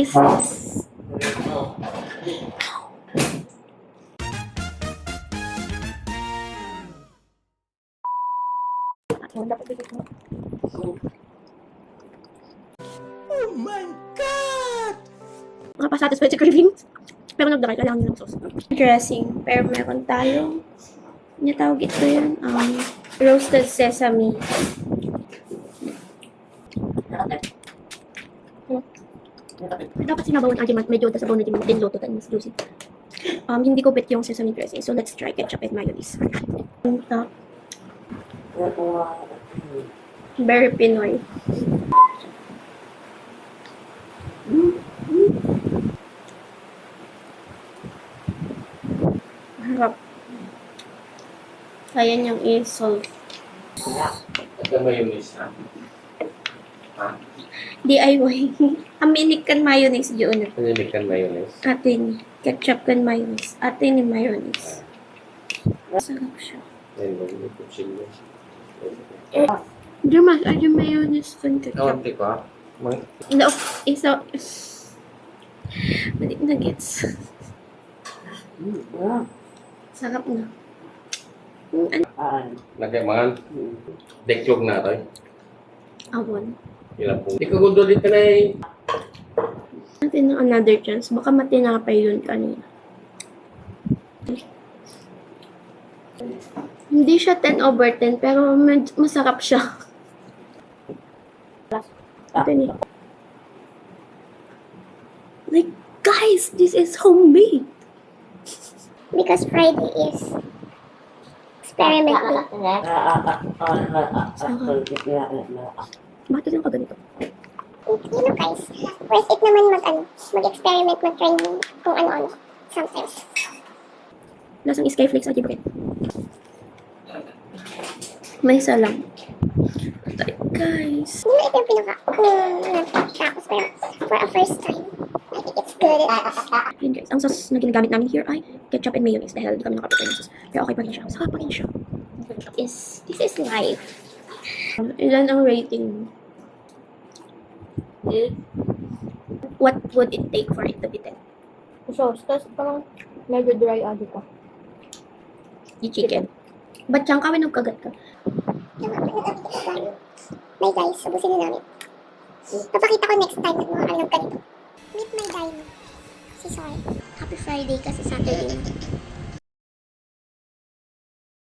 Yes. Oh my God! Makapasatisfied sa cravings. Pero nagdakay, kailangan nyo ng sauce. Dressing. Pero meron tayong, niya tawag ito yun, roasted sesame. Dapat sinabawan agad, medyo sabaw na din luto tayo mas juicy. Hindi ko bet yung sesame dressing, so let's try ketchup and mayonnaise. Very Pinoy. Harap. Kaya niyang i-solve. Ito mayonnaise ha? DIY. Aminik kan mayonnaise yun. Panilig kan mayonnaise. Atin, ketchup kan mayonnaise. Atin ni mayonnaise. Sarap siya. Then, yung kutsilyo. Diyan ay yung mayonnaise kan ketchup. Kaunti ko ha? No, isa. Mali na gets. Sarap na. Nagkamangan. Deklog na ito. Awon. Ilang po. Di ka gundo dito na eh. Natin ng another chance. Baka matinapay yun kanina. Hindi siya 10/10, pero masarap siya. Ito ni. Like, guys, this is homemade. Because Friday is experiment day. Bakit yung kaganito? You know guys, worth it naman mag-experiment, mag-try kung ano-ano. Sometimes. Lasang skyflakes at bread. May isa lang. Tay, guys. Hindi na ito yung tapos pero for a first time, I think it's good. Yun guys, ang sauce na ginagamit namin here ay ketchup and mayonnaise dahil hindi kami nakapagay ng sauce. Pero okay pa rin siya. Saka pa rin siya. This is life. Ilan ang rating? What would it take for it to be 10? Sauce, tapos parang medyo dry ado pa. Yung chicken. Ba't siyang kawin nagkagat ka? My guys, subusin na namin. Papakita ko next time na mga ganito. Meet my guy. Si Soy. Happy Friday kasi Saturday na.